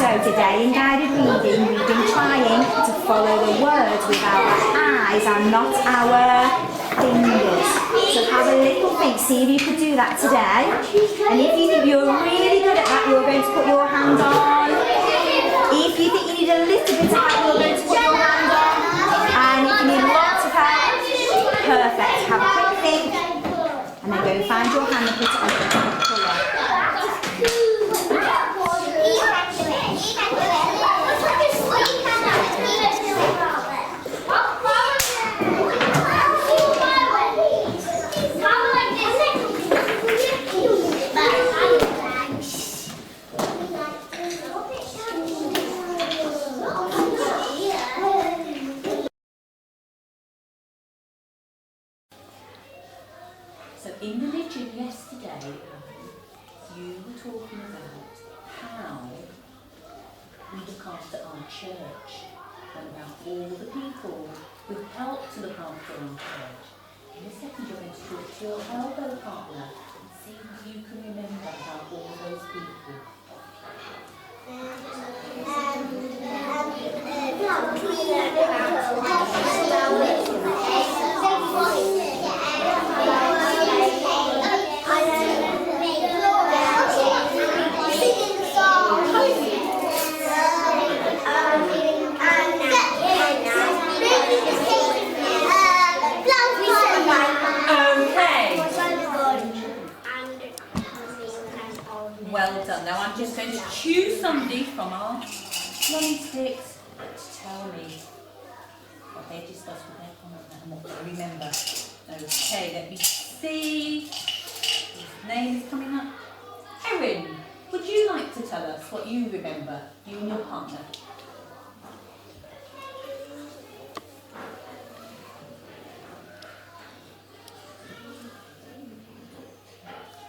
So today in guided reading, we've been trying to follow the words with our eyes and not our fingers. So have a little think, see if you could do that today. And if you think you're really good at that, you're going to put your hand on. If you think you need a little bit of help, you're going to put your hand on. And if you need lots of help, perfect. Have a quick think. And then go and find your hand and put it on the colour. So in the lecture yesterday, you were talking about how we look after our church and about all the people who help to look after our church. In a second you're going to talk to your elbow partner and see if you can remember about all those people. Well done. Now I'm just going to choose somebody from our long sticks to tell me what they discussed with their partner and what they remember. Okay, let me see. His name is coming up. Erin, would you like to tell us what you remember, you and your partner?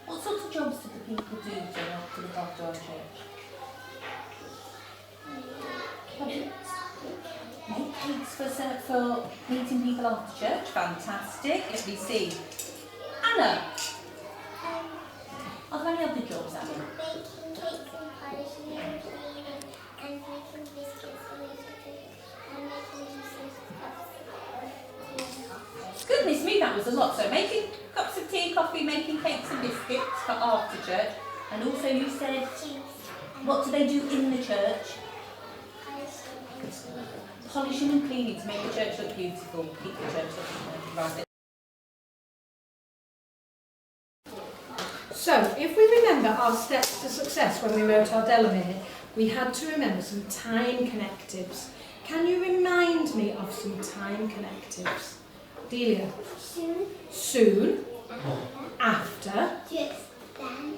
What sorts of jobs do the people do to look after our church? Make cakes for meeting people after church. Fantastic. Let me see. Anna, are there any other jobs, Anna? Making cakes and polishing and cleaning and making biscuits for little kids and making juices cups. Goodness me, that was a lot. So making cups of tea, coffee, making cakes and biscuits for after church. And also you said, what do they do in the church? Polishing and cleaning to make the church look beautiful. Keep the church looking right. So, if we remember our steps to success when we wrote our Delamere, we had to remember some time connectives. Can you remind me of some time connectives? Delia? Soon. Soon. After.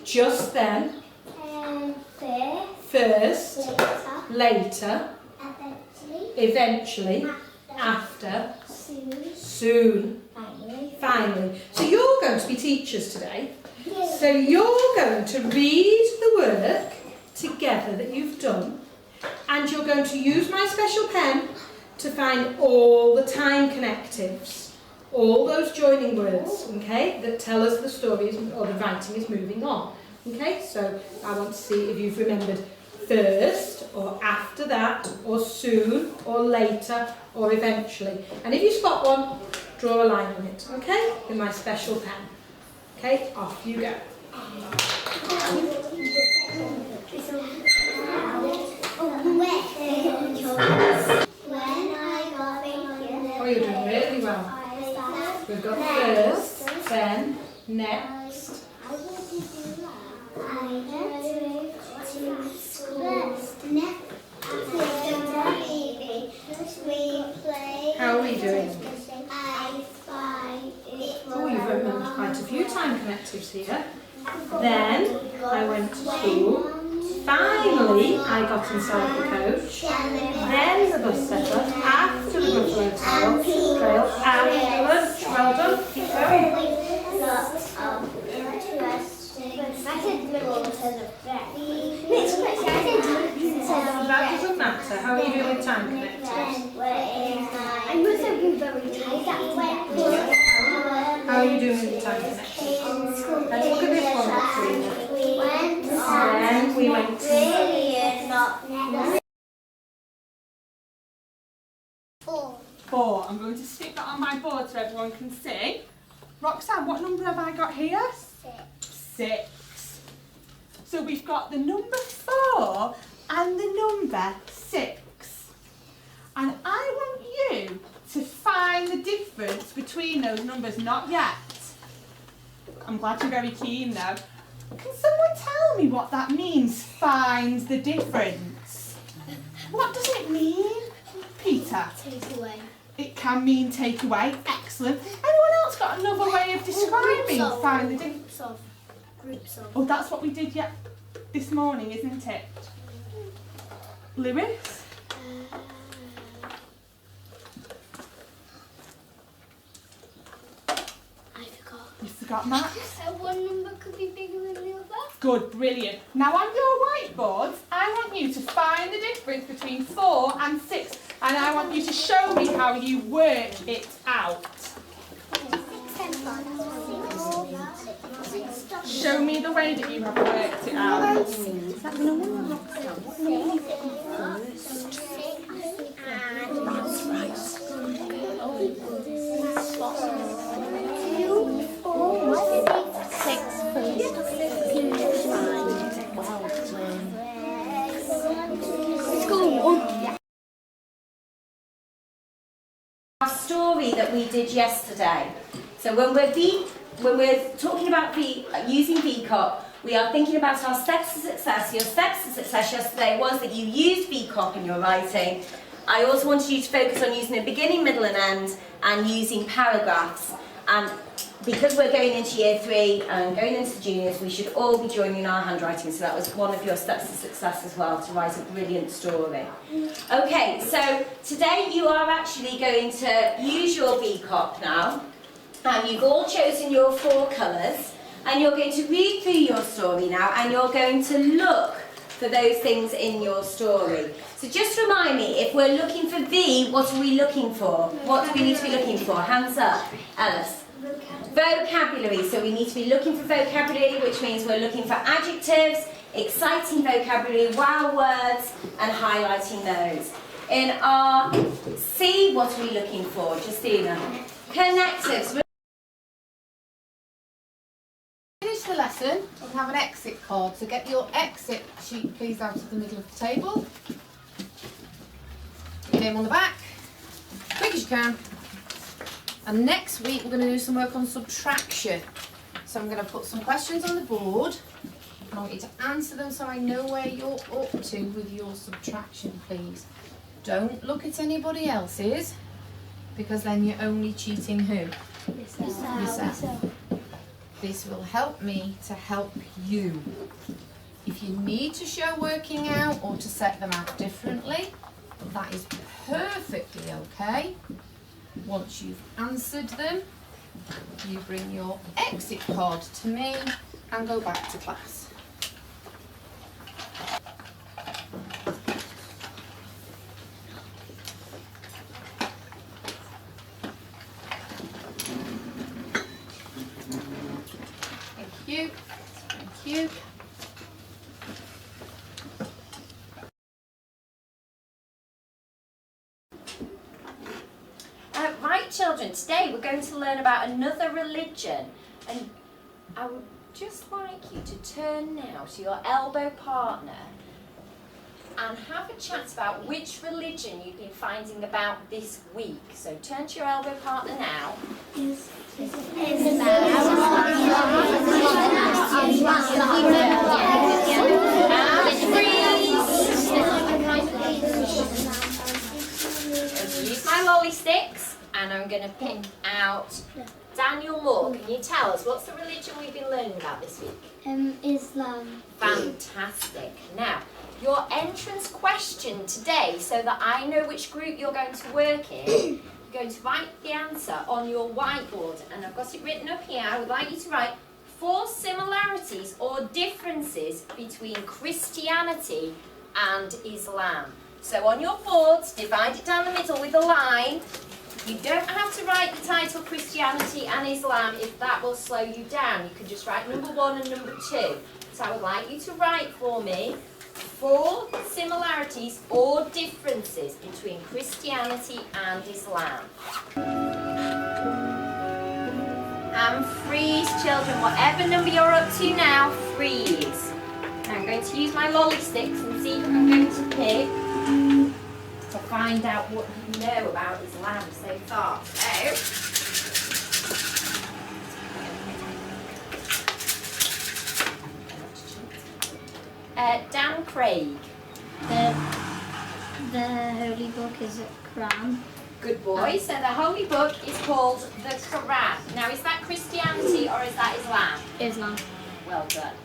Just then. Just then. First. First. Later. Eventually. After. Soon. Finally. So you're going to be teachers today. So you're going to read the work together that you've done, and you're going to use my special pen to find all the time connectives, all those joining words, okay, that tell us the story or the writing is moving on. Okay, so I want to see if you've remembered first or after that or soon or later or eventually. And if you spot one, draw a line on it, okay, with my special pen. Okay, off you go. Oh, you're doing really well. We've got first, then, next. How are we doing? Oh, you've remembered quite a few time connectives here. Then I went to school. Finally, I got inside the coach. Then the bus set up. After the buffalo trail. After lunch. Well done. Keep going. That doesn't matter. How are you doing with time connectives? I must have been very tired. How are you doing with the time connectives? Let's look at this one, Katrina. Then we went to I'm going to stick that on my board so everyone can see. Roxanne, what number have I got here? 6. So we've got the number 4 and the number 6. And I want you to find the difference between those numbers. Not yet. I'm glad you're very keen though. Can someone tell me what that means, find the difference? What does it mean, Peter? Take away. It can mean take away. Excellent. Anyone else got another way of describing find the difference? Groups of. Oh, that's what we did this morning, isn't it? Lewis? I forgot. You forgot, Max? One number could be bigger than the other. Good, brilliant. Now on your whiteboards, I want you to find the difference between 4 and 6, and I want you to show me how you work it out. Show me the way that you have worked it out. Our story that we did yesterday. So when we're talking about using VCOP, we are thinking about our steps to success. Your steps to success yesterday was that you used VCOP in your writing. I also wanted you to focus on using a beginning, middle and end and using paragraphs. And because we're going into year 3 and going into juniors, we should all be joining our handwriting. So that was one of your steps to success as well, to write a brilliant story. Okay, so today you are actually going to use your VCOP now. And you've all chosen your 4 colours. And you're going to read through your story now and you're going to look for those things in your story. So just remind me, if we're looking for V, what are we looking for? What do we need to be looking for? Hands up. Alice. Vocabulary. So we need to be looking for vocabulary, which means we're looking for adjectives, exciting vocabulary, wow words, and highlighting those. In our C, what are we looking for? Justina. Connectives. Finish the lesson and have an exit card. So get your exit sheet please out of the middle of the table. Put your name on the back, quick as you can. And next week we're going to do some work on subtraction. So I'm going to put some questions on the board and I want you to answer them so I know where you're up to with your subtraction, please. Don't look at anybody else's because then you're only cheating who? Yourself. This will help me to help you. If you need to show working out or to set them out differently, that is perfectly okay. Once you've answered them, you bring your exit card to me and go back to class. Thank you. Thank you. Right, children, today we're going to learn about another religion, and I would just like you to turn now to your elbow partner and have a chat about which religion you've been finding about this week. So turn to your elbow partner now. Use my lolly sticks and I'm going to pick out Daniel Moore. Can you tell us what's the religion we've been learning about this week? Islam. Fantastic. Now, your entrance question today, so that I know which group you're going to work in, you're going to write the answer on your whiteboard. And I've got it written up here. I would like you to write 4 similarities or differences between Christianity and Islam. So on your boards, divide it down the middle with a line. You don't have to write the title Christianity and Islam if that will slow you down. You can just write number 1 and number 2. So I would like you to write for me 4 similarities or differences between Christianity and Islam. And freeze, children. Whatever number you're up to now, freeze. I'm going to use my lolly sticks and see if I'm going to pick to find out what you know about Islam so far. So, Dan Craig. The holy book is a Quran. Good boy. So the holy book is called the Quran. Now, is that Christianity or is that Islam? Islam. Well done.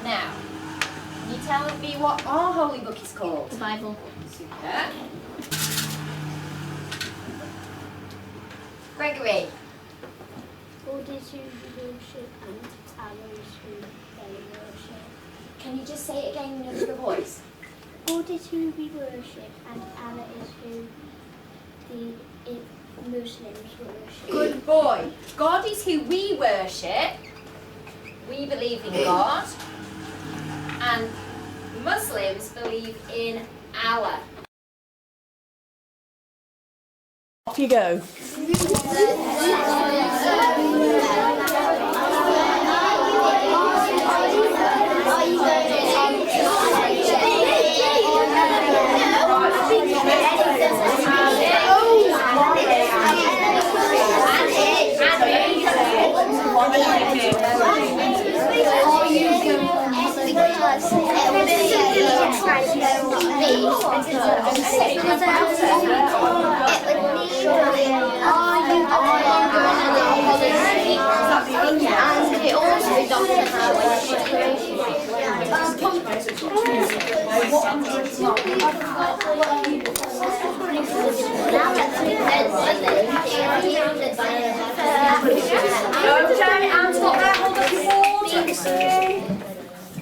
Now, can you tell me what our holy book is called? The Bible. Super. Gregory. God is who we worship and Allah is who they worship. Can you just say it again in another voice? God is who we worship and Allah is who the Muslims worship. Good boy. God is who we worship. We believe in God. And Muslims believe in Allah. Off you go.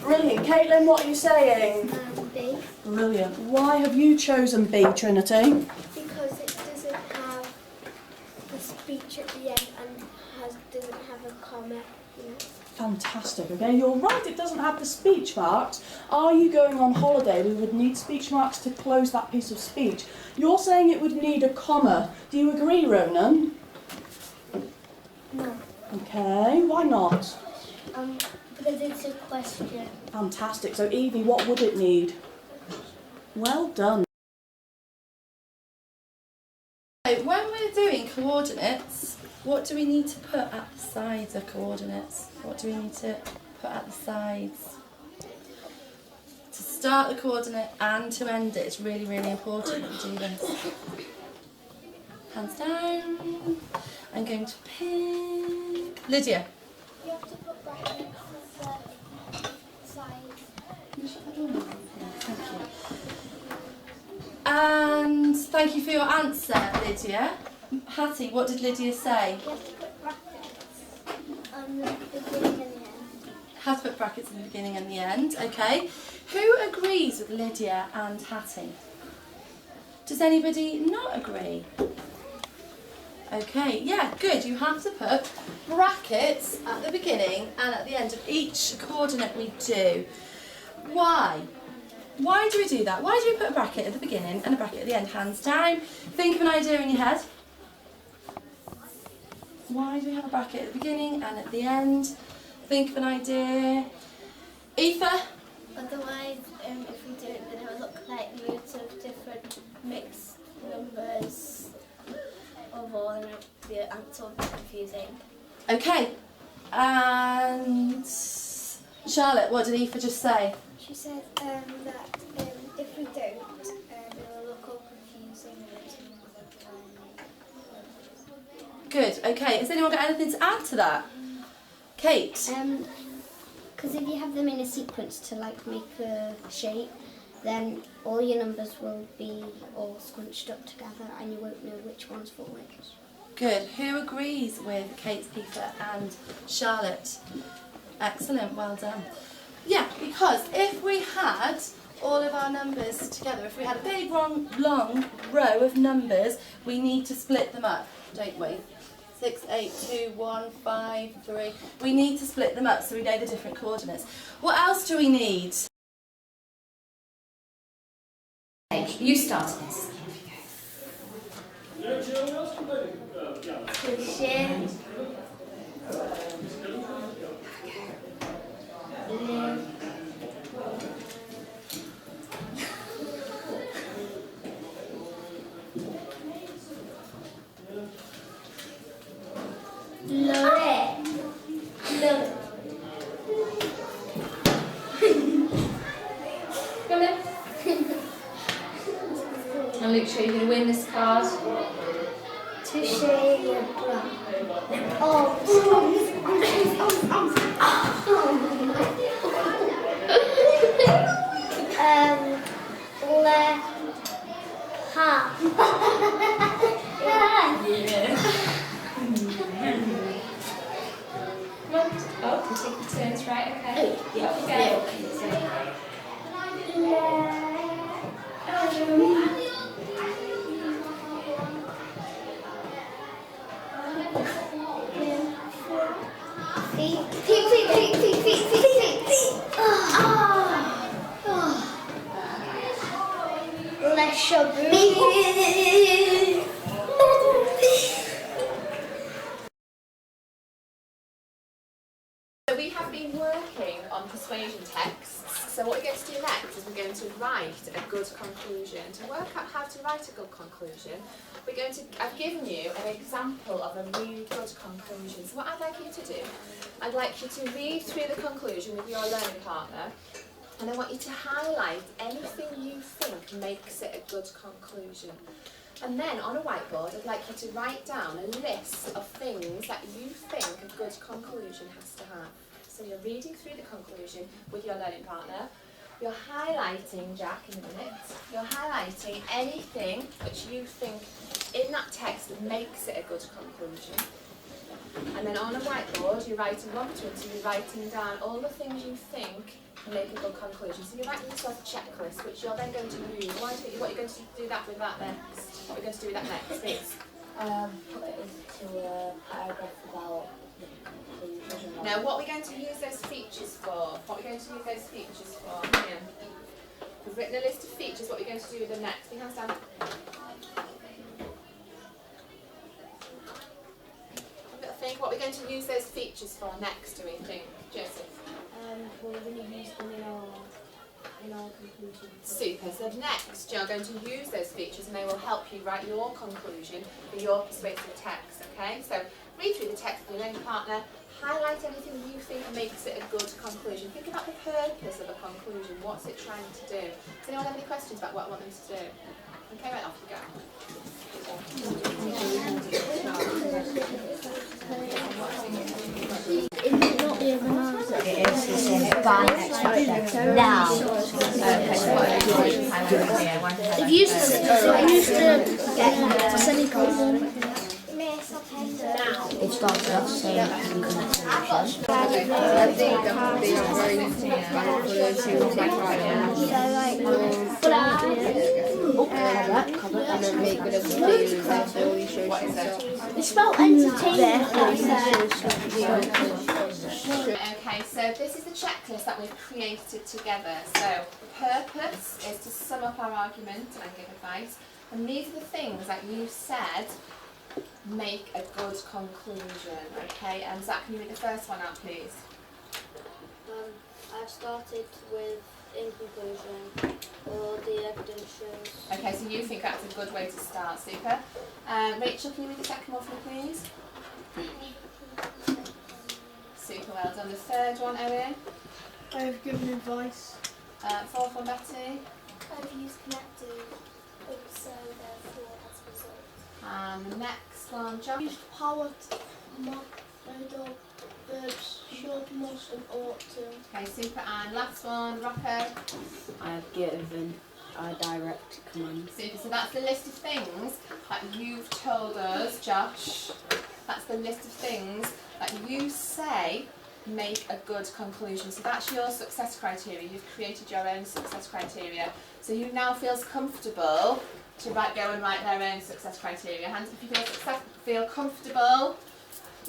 Brilliant. Caitlin, what are you saying? B. Brilliant. Why have you chosen B, Trinity? Because it doesn't have the speech at the end and doesn't have a comma. You know. Fantastic. Okay, you're right. It doesn't have the speech marks. Are you going on holiday? We would need speech marks to close that piece of speech. You're saying it would need a comma. Do you agree, Ronan? No. Okay. Why not? Because it's a question. Fantastic. So, Evie, what would it need? Well done. So when we're doing coordinates, what do we need to put at the sides of coordinates? What do we need to put at the sides? To start the coordinate and to end it, it's really, really important that we do this. Hands down. I'm going to pick Lydia. You have to put brackets at the sides. Thank you. And thank you for your answer, Lydia. Hattie, what did Lydia say? You have to put brackets on the beginning and the end. Have to put brackets in the beginning and the end. Okay. Who agrees with Lydia and Hattie? Does anybody not agree? Okay, yeah, good. You have to put brackets at the beginning and at the end of each coordinate we do. Why? Why do we do that? Why do we put a bracket at the beginning and a bracket at the end? Hands down. Think of an idea in your head. Why do we have a bracket at the beginning and at the end? Think of an idea. Aoife? Otherwise, if we do it, then it will look like loads of different mixed numbers of all, and the answer will be confusing. Okay. And Charlotte, what did Aoife just say? She said that if we don't, it will look all confusing. Good, okay. Has anyone got anything to add to that? Kate? Because if you have them in a sequence to like make a shape, then all your numbers will be all scrunched up together and you won't know which one's for which. Good. Who agrees with Kate, Aoife and Charlotte? Excellent, well done. Yeah, because if we had all of our numbers together, if we had a big long row of numbers, we need to split them up, don't we? 6, 8, 2, 1, 5, 3. We need to split them up so we know the different coordinates. What else do we need? You start this. Come in. And Luke, you're going to win this card. Come on. Oh, we take the turns, right? Okay. Yeah. So we have been working on persuasion texts. So what we're going to do next is we're going to write a good conclusion. To work out how to write a good conclusion, I've given you an example of a really good conclusion. So what I'd like you to do, I'd like you to read through the conclusion with your learning partner, and I want you to highlight anything you think makes it a good conclusion. And then on a whiteboard, I'd like you to write down a list of things that you think a good conclusion has to have. So you're reading through the conclusion with your learning partner. You're highlighting, Jack, in a minute, you're highlighting anything which you think in that text makes it a good conclusion. And then on a whiteboard, you're writing one between two, you're writing down all the things you think make a good conclusion. So you're writing yourself a checklist, which you're then going to use. What are you going to do that with that next? What are you going to do with that next, please? Put it into a paragraph about the conclusion. Now, what are we going to use those features for? What are we going to use those features for? Ian? We've written a list of features. What are we going to do with them next? Put your hands down. Think what we're going to use those features for next, do we think, Joseph? We're going to use them in our conclusion. Super. So next, you're going to use those features, and they will help you write your conclusion for your persuasive text. Okay. So read through the text with your learning partner. Highlight anything you think makes it a good conclusion. Think about the purpose of a conclusion. What's it trying to do? Does anyone have any questions about what I want them to do? Okay, right, off you go. If you used to get semicolon. It starts off saying conclusion. It's spelled entertainment. Okay, so this is the checklist that we've created together. So the purpose is to sum up our argument and give advice. And these are the things that you said make a good conclusion. Okay, and Zach, can you read the first one out, please? I've started with, in conclusion, all the evidence shows. Okay, so you think that's a good way to start. Super. Rachel, can you read the second one for me, please? Super, well done. The third one, Owen? I've given advice. Fourth one, Betty? I've used connectives, so therefore as a result. The next one, Josh? Used power, made up verbs, should, must and ought to. Okay, super. And last one, Rocco? I've given a direct command. Super. So that's the list of things that you've told us, Josh. That's the list of things that you say make a good conclusion. So that's your success criteria. You've created your own success criteria. So who now feels comfortable to go and write their own success criteria? Hands up if you feel comfortable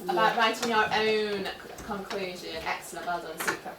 about writing your own conclusion. Excellent, well done, super.